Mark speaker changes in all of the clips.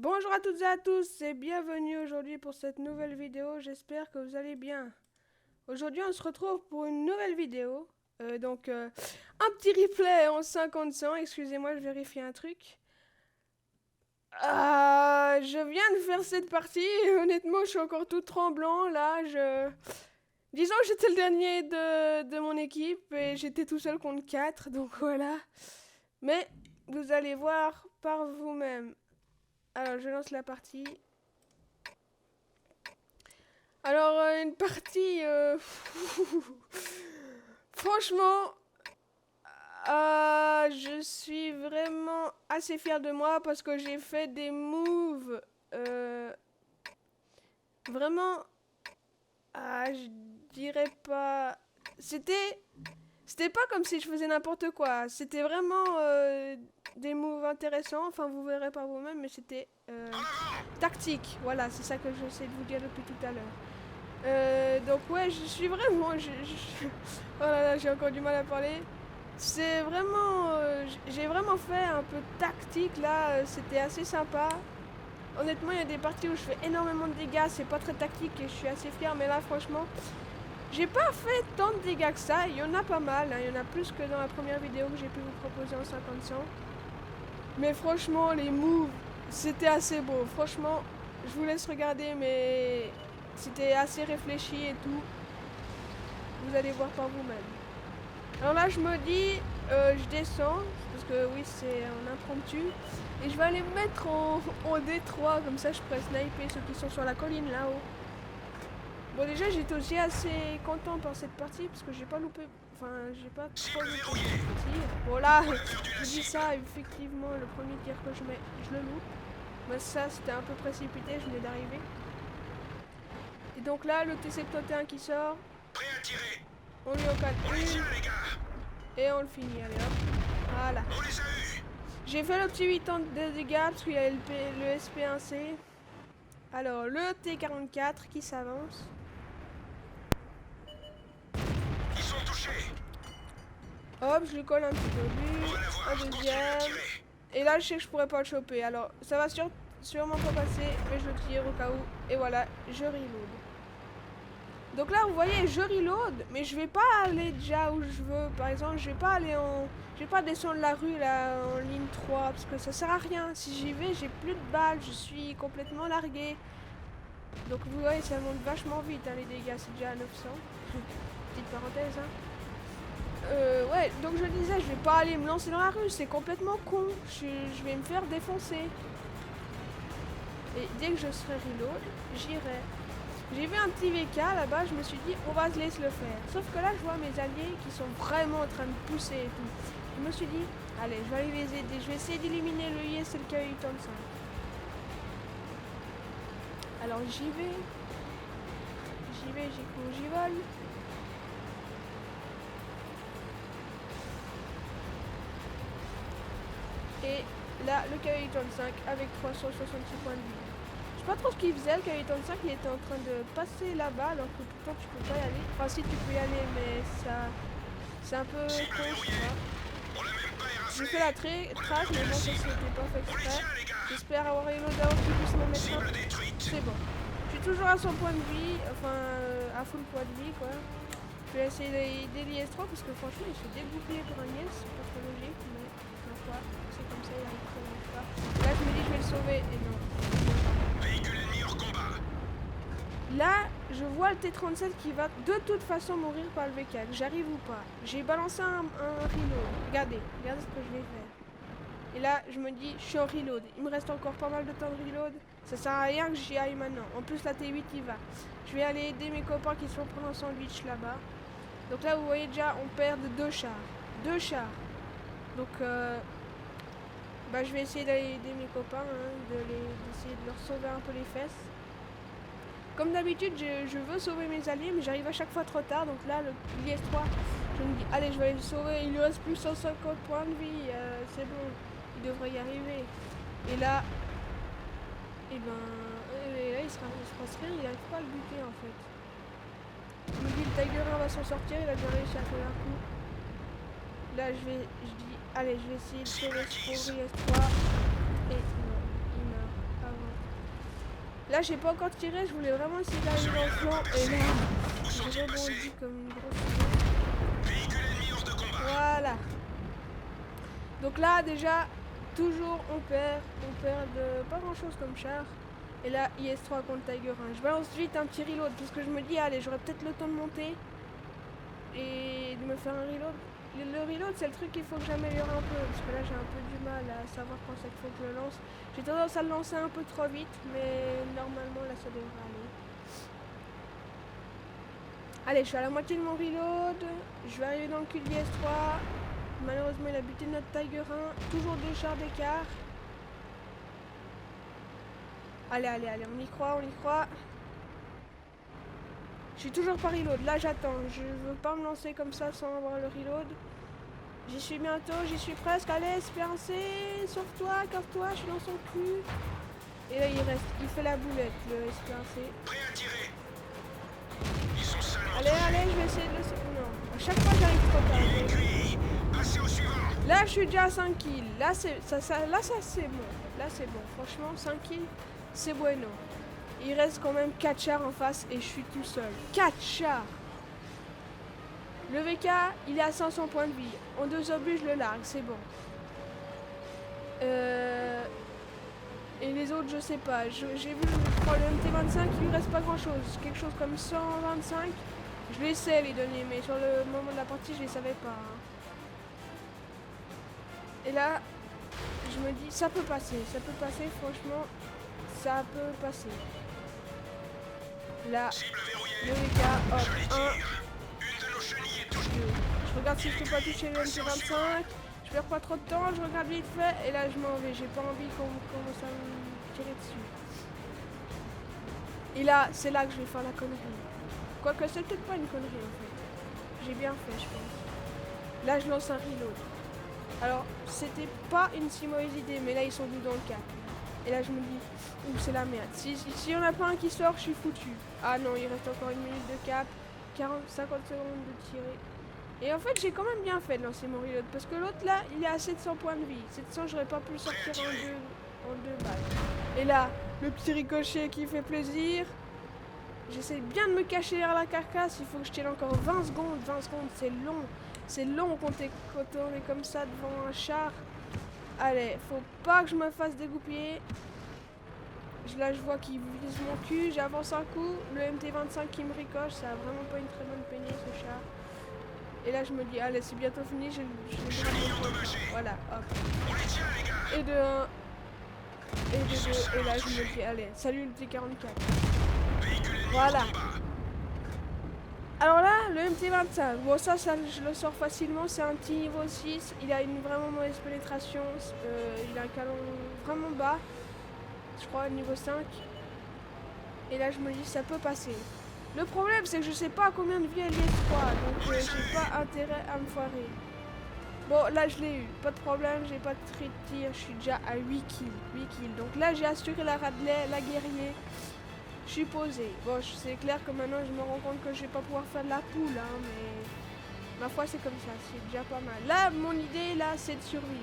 Speaker 1: Bonjour à toutes et à tous et bienvenue aujourd'hui pour cette nouvelle vidéo, j'espère que vous allez bien. Aujourd'hui on se retrouve pour une nouvelle vidéo, un petit replay en 50-100, excusez-moi je vérifie un truc. Je viens de faire cette partie, honnêtement je suis encore tout tremblant là, Disons que j'étais le dernier de mon équipe et j'étais tout seul contre 4, donc voilà. Mais vous allez voir par vous-même. Alors je lance la partie. Alors, une partie... Franchement, je suis vraiment assez fière de moi parce que j'ai fait des moves... Vraiment... je dirais pas... C'était pas comme si je faisais n'importe quoi. C'était vraiment des moves intéressants. Enfin, vous verrez par vous-même, mais c'était tactique. Voilà, c'est ça que j'essaie de vous dire depuis tout à l'heure. Donc ouais, je suis vraiment... Oh là là, j'ai encore du mal à parler. C'est vraiment... j'ai vraiment fait un peu tactique là, c'était assez sympa. Honnêtement, il y a des parties où je fais énormément de dégâts, c'est pas très tactique et je suis assez fière. Mais là, franchement, j'ai pas fait tant de dégâts que ça. Il y en a pas mal, hein. Il y en a plus que dans la première vidéo que j'ai pu vous proposer en 50-100. Mais franchement, les moves, c'était assez beau. Franchement, je vous laisse regarder, mais... C'était assez réfléchi et tout. Vous allez voir par vous-même. Alors là, je me dis, je descends, parce que oui, c'est un impromptu. Et je vais aller me mettre en D3, comme ça je pourrais sniper ceux qui sont sur la colline là-haut. Bon, déjà, j'étais aussi assez content par cette partie, parce que j'ai pas loupé... Enfin, j'ai pas trop loupé cette partie. Bon là, je dis ça, effectivement, le premier tir que je mets, je le loupe. Mais ça, c'était un peu précipité, je venais d'arriver. Et donc là, le T71 qui sort.
Speaker 2: Prêt à tirer.
Speaker 1: On lui encadre une. Et on le finit, allez hop. Voilà.
Speaker 2: On les a eus.
Speaker 1: J'ai fait le petit 80 de dégâts parce qu'il y a le SP1C. Alors, le T44 qui s'avance.
Speaker 2: Ils sont touchés.
Speaker 1: Hop, je lui colle un petit peu lui. Un deuxième. Et là, je sais que je pourrais pas le choper. Alors, ça va sûrement pas passer, mais je le tire au cas où. Et voilà, je reload. Donc là, vous voyez, je reload, mais je vais pas aller déjà où je veux. Par exemple, je vais pas aller en... Je vais pas descendre la rue, là, en ligne 3, parce que ça sert à rien. Si j'y vais, j'ai plus de balles, je suis complètement largué. Donc vous voyez, ça monte vachement vite, hein, les dégâts, c'est déjà à 900. Petite parenthèse, hein. Ouais, donc je disais, je vais pas aller me lancer dans la rue, c'est complètement con. Je vais me faire défoncer. Et dès que je serai reload, j'irai. J'ai vu un petit VK là-bas, je me suis dit on va se laisser le faire. Sauf que là je vois mes alliés qui sont vraiment en train de pousser et tout. Je me suis dit, allez, je vais aller les aider, je vais essayer d'éliminer le IS-LK 85. Alors j'y vais, j'y cours, j'y vole. Et là, le K85 avec 366 points de vie. Je sais pas trop ce qu'il faisait, le K85, il était en train de passer là-bas, alors que pourtant tu peux pas y aller. Enfin si, tu peux y aller, mais ça... C'est un peu con, je crois. J'ai fait la trace, mais bon, ça c'était pas fait exprès. J'espère avoir une odeur qui puisse me mettre un... C'est bon. Je suis toujours à 100 points de vie, enfin à full point de vie, quoi. Je vais essayer d'aider l'IS-3 parce que franchement, il se fait déboucler pour un IS, c'est pas trop logique, mais ma foi, c'est comme ça, il arrive très bien pas. Là, je me dis, je vais le sauver, et non.
Speaker 2: Véhicule ennemi hors combat.
Speaker 1: Là, je vois le T37 qui va de toute façon mourir par le V4. J'arrive ou pas. J'ai balancé un reload. Regardez ce que je vais faire. Et là, je me dis, je suis en reload. Il me reste encore pas mal de temps de reload. Ça sert à rien que j'y aille maintenant. En plus, la T8 y va. Je vais aller aider mes copains qui sont pris en sandwich là-bas. Donc là, vous voyez déjà, on perd de 2 chars. 2 chars. Donc, je vais essayer d'aller aider mes copains, hein, d'essayer de leur sauver un peu les fesses. Comme d'habitude, je veux sauver mes alliés, mais j'arrive à chaque fois trop tard. Donc là, le l'IS-3, je me dis, allez, je vais aller le sauver. Il lui reste plus 150 points de vie. C'est bon, il devrait y arriver. Et là, et là, il se passe rien. Il n'arrive pas à le buter, en fait. Je me dis, le Tiger 1 va s'en sortir. Il a bien réussi à faire un coup. Là, je dis, allez, je vais essayer de sauver ce pauvre IS-3. Et non, il meurt Là, j'ai pas encore tiré, je voulais vraiment essayer d'arriver dans le flanc. Et là, j'ai rebondi comme une grosse...
Speaker 2: Véhicule ennemi hors de combat.
Speaker 1: Voilà. Donc là, déjà, toujours on perd de pas grand chose comme char. Et là, IS-3 contre Tiger 1. Je balance vite un petit reload parce que je me dis, allez, j'aurai peut-être le temps de monter et de me faire un reload. Le reload, c'est le truc qu'il faut que j'améliore un peu parce que là, j'ai un peu du mal à savoir quand c'est qu'il faut que je le lance. J'ai tendance à le lancer un peu trop vite, mais normalement, là, ça devrait aller. Allez, je suis à la moitié de mon reload. Je vais arriver dans le cul de l'IS-3. Malheureusement, il a buté notre Tiger 1. Toujours 2 chars d'écart. Allez, allez, allez, on y croit, on y croit. Je suis toujours pas reload. Là, j'attends. Je veux pas me lancer comme ça sans avoir le reload. J'y suis bientôt, j'y suis presque. Allez, Espérancé, sauve-toi, casse-toi, je suis dans son cul. Et là, il fait la boulette, le Espérancé.
Speaker 2: Prêt à tirer. Ils sont seulement
Speaker 1: Allez, allez, je vais essayer de le... Non, à chaque fois, j'arrive trop tard.
Speaker 2: Il est cuit. Passez au suivant.
Speaker 1: Là, je suis déjà à 5 kills. Là, c'est bon. Là, c'est bon. Franchement, 5 kills, c'est bueno. Il reste quand même 4 chars en face et je suis tout seul. 4 chars. Le VK, il est à 500 points de vie. En 2 obus, je le largue, c'est bon. Et les autres, je sais pas. J'ai vu, je crois, le MT25, il lui reste pas grand chose. Quelque chose comme 125. Je les sais les donner, mais sur le moment de la partie, je les savais pas. Hein. Et là, je me dis, ça peut passer, franchement, ça peut passer. Là,
Speaker 2: Cible verrouillée.
Speaker 1: le VK, hop,
Speaker 2: Je les
Speaker 1: 1,
Speaker 2: tire. Une de nos chenilles est touchée.
Speaker 1: 2. Je regarde si je peux pas toucher le MT25. Je perds pas trop de temps, je regarde vite fait, et là je m'en vais. J'ai pas envie qu'on commence à me tirer dessus. Et là, c'est là que je vais faire la connerie. Quoique c'est peut-être pas une connerie en fait. J'ai bien fait, je pense. Là, je lance un reload. Alors, c'était pas une si mauvaise idée, mais là, ils sont tous dans le cap. Et là, je me dis, ouh, c'est la merde. Si y en a pas un qui sort, je suis foutu. Ah non, il reste encore 1 minute de cap. 50 secondes de tirer. Et en fait, j'ai quand même bien fait de lancer mon reload. Parce que l'autre, là, il est à 700 points de vie. 700, j'aurais pas pu le sortir en deux balles. Et là, le petit ricochet qui fait plaisir. J'essaie bien de me cacher derrière la carcasse. Il faut que je tienne encore 20 secondes. 20 secondes, c'est long. C'est long quand on est comme ça devant un char. Allez, faut pas que je me fasse dégoupiller. Là, je vois qu'il vise mon cul. J'avance un coup. Le MT25 qui me ricoche, ça a vraiment pas une très bonne peignée, ce char. Et là, je me dis, allez, c'est bientôt fini. J'ai voilà, hop.
Speaker 2: On les tient, les gars.
Speaker 1: Et de 1. Et de 2. Et là, je me dis, allez, salut le T44.
Speaker 2: Véhicule ennemi
Speaker 1: Voilà.
Speaker 2: hors combat.
Speaker 1: Alors là, le MT25, bon ça je le sors facilement, c'est un petit niveau 6, il a une vraiment mauvaise pénétration, il a un canon vraiment bas, je crois niveau 5. Et là je me dis ça peut passer. Le problème c'est que je sais pas à combien de vie elle est 3, donc j'ai pas intérêt à me foirer. Bon là je l'ai eu, pas de problème, j'ai pas de trait de tir, je suis déjà à 8 kills. Donc là j'ai assuré la Radley, la guerrier. Je suis posé. Bon, c'est clair que maintenant je me rends compte que je vais pas pouvoir faire de la poule, hein, mais ma foi c'est comme ça, c'est déjà pas mal. Là, mon idée là, c'est de survivre.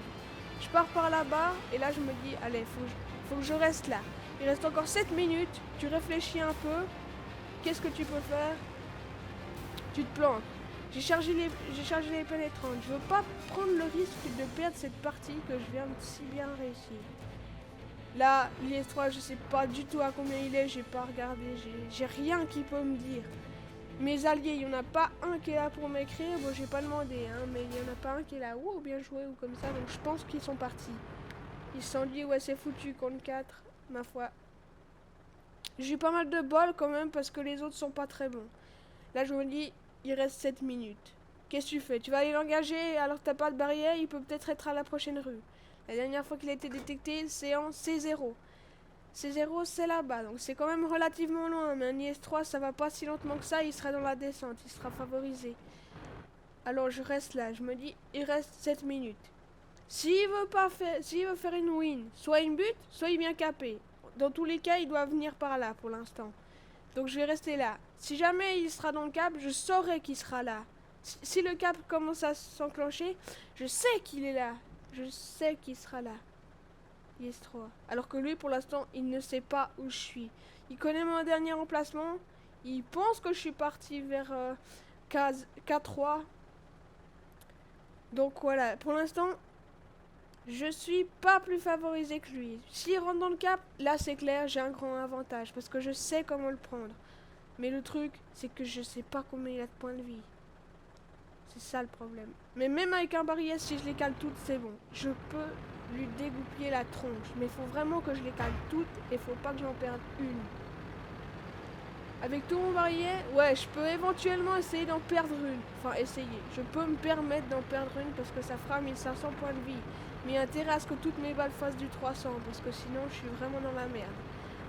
Speaker 1: Je pars par là-bas et là je me dis, allez, faut que je reste là. Il reste encore 7 minutes, tu réfléchis un peu, qu'est-ce que tu peux faire? Tu te plantes. J'ai chargé les pénétrantes. Je veux pas prendre le risque de perdre cette partie que je viens de si bien réussir. Là, l'IS-3, je sais pas du tout à combien il est, j'ai pas regardé, j'ai rien qui peut me dire. Mes alliés, il y en a pas un qui est là pour m'écrire, bon j'ai pas demandé, hein, mais il y en a pas un qui est là, ouh, bien joué ou comme ça, donc je pense qu'ils sont partis. Ils se sont dit, ouais c'est foutu contre 4, ma foi. J'ai eu pas mal de bol quand même parce que les autres sont pas très bons. Là je me dis, il reste 7 minutes. Qu'est-ce que tu fais? Tu vas aller l'engager alors que t'as pas de barrière, il peut peut-être être à la prochaine rue. La dernière fois qu'il a été détecté, c'est en C0. C0, c'est là-bas, donc c'est quand même relativement loin. Mais un IS-3, ça va pas si lentement que ça, il sera dans la descente, il sera favorisé. Alors je reste là, je me dis, il reste 7 minutes. S'il veut faire une win, soit une but, soit il vient caper. Dans tous les cas, il doit venir par là pour l'instant. Donc je vais rester là. Si jamais il sera dans le cap, je saurai qu'il sera là. Si le cap commence à s'enclencher, je sais qu'il est là. Je sais qu'il sera là. IS-3. Alors que lui, pour l'instant, il ne sait pas où je suis. Il connaît mon dernier emplacement. Il pense que je suis parti vers K3. Donc voilà, pour l'instant, je suis pas plus favorisé que lui. S'il rentre dans le cap, là c'est clair, j'ai un grand avantage. Parce que je sais comment le prendre. Mais le truc, c'est que je sais pas combien il a de points de vie. C'est ça le problème. Mais même avec un barillet, si je les cale toutes, c'est bon. Je peux lui dégoupiller la tronche. Mais il faut vraiment que je les cale toutes et faut pas que j'en perde une. Avec tout mon barillet, ouais, je peux éventuellement essayer d'en perdre une. Enfin, essayer. Je peux me permettre d'en perdre une parce que ça fera 1500 points de vie. Mais il y a intérêt à ce que toutes mes balles fassent du 300 parce que sinon, je suis vraiment dans la merde.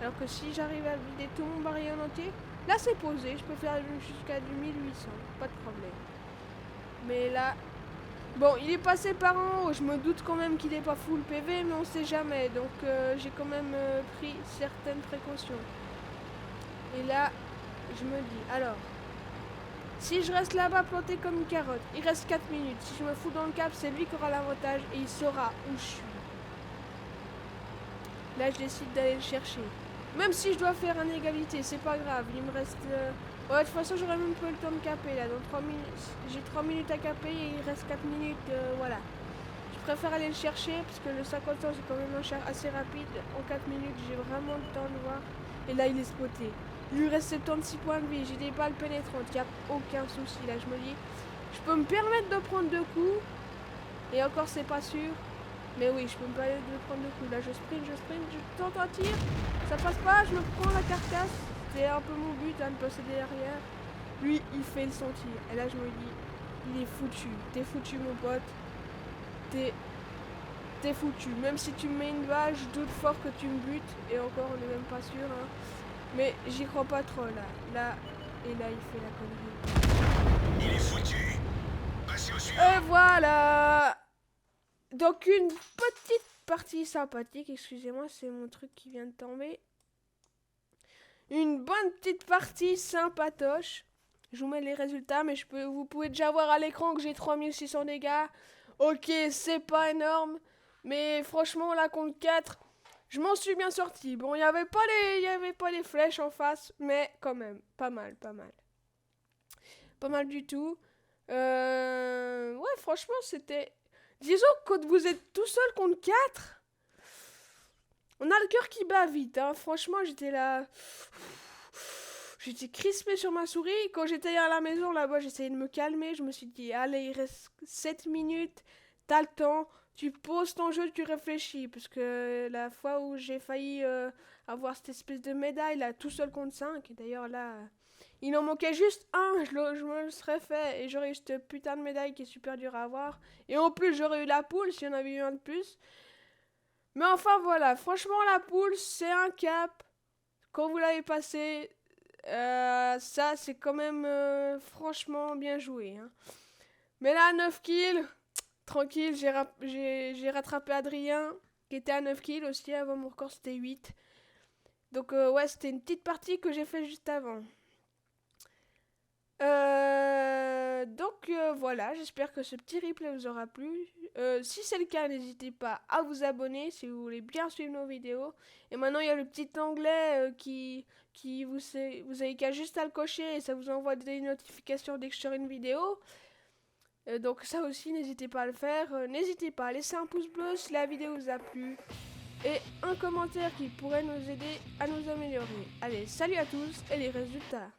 Speaker 1: Alors que si j'arrive à vider tout mon barillet en entier, là c'est posé. Je peux faire jusqu'à du 1800. Pas de problème. Mais là... Bon, il est passé par en haut. Je me doute quand même qu'il n'est pas full PV, mais on sait jamais. Donc, j'ai quand même pris certaines précautions. Et là, je me dis, alors, si je reste là-bas planté comme une carotte, il reste 4 minutes. Si je me fous dans le cap, c'est lui qui aura l'avantage et il saura où je suis. Là, je décide d'aller le chercher. Même si je dois faire une égalité, c'est pas grave. Il me reste... Ouais, de toute façon, j'aurais même pas eu le temps de caper, là. Dans 3 minutes... J'ai 3 minutes à caper et il reste 4 minutes, voilà. Je préfère aller le chercher parce que le 50 ans, c'est quand même un char assez rapide. En 4 minutes, j'ai vraiment le temps de voir. Et là, il est spoté. Il lui reste 76 points de vie. J'ai des balles pénétrantes. Il n'y a aucun souci. Là, je me dis, je peux me permettre de prendre 2 coups. Et encore, c'est pas sûr. Mais oui, je peux me permettre de prendre 2 coups. Là, je sprint, je tente un tir. Ça passe pas, je me prends la carcasse. C'est un peu mon but, hein, de passer derrière. Lui, il fait son tir. Et là, je me dis, il est foutu. T'es foutu, mon pote. T'es foutu. Même si tu me mets une balle, je doute fort que tu me butes. Et encore, on n'est même pas sûr, hein. Mais j'y crois pas trop là. Là, et là, il fait la connerie.
Speaker 2: Il est foutu. Passez au suivant.
Speaker 1: Et voilà. Donc une petite partie sympathique. Excusez-moi, c'est mon truc qui vient de tomber. Une bonne petite partie sympatoche. Je vous mets les résultats, mais vous pouvez déjà voir à l'écran que j'ai 3600 dégâts. Ok, c'est pas énorme. Mais franchement, là, contre 4... Je m'en suis bien sorti. Bon, il n'y avait pas les flèches en face, mais quand même, pas mal. Pas mal du tout. Ouais, franchement, c'était... Disons que quand vous êtes tout seul contre 4, on a le cœur qui bat vite, hein. Franchement, j'étais là... J'étais crispé sur ma souris. Quand j'étais à la maison, là-bas, j'essayais de me calmer. Je me suis dit, allez, il reste 7 minutes. T'as le temps. Tu poses ton jeu, tu réfléchis. Parce que la fois où j'ai failli avoir cette espèce de médaille, là, tout seul contre 5. Et d'ailleurs, là, il en manquait juste un. Je me le serais fait. Et j'aurais eu cette putain de médaille qui est super dure à avoir. Et en plus, j'aurais eu la poule s'il y en avait eu un de plus. Mais enfin, voilà. Franchement, la poule, c'est un cap. Quand vous l'avez passé... ça c'est quand même franchement bien joué, hein. Mais là 9 kills, tranquille, j'ai rattrapé Adrien qui était à 9 kills aussi. Avant mon record c'était 8. Donc ouais, c'était une petite partie que j'ai fait juste avant. Donc voilà, j'espère que ce petit replay vous aura plu. Si c'est le cas, n'hésitez pas à vous abonner si vous voulez bien suivre nos vidéos. Et maintenant il y a le petit onglet qui vous avez qu'à juste à le cocher et ça vous envoie des notifications dès que je sors une vidéo. Donc ça aussi, n'hésitez pas à le faire. N'hésitez pas à laisser un pouce bleu si la vidéo vous a plu. Et un commentaire qui pourrait nous aider à nous améliorer. Allez, salut à tous et les résultats.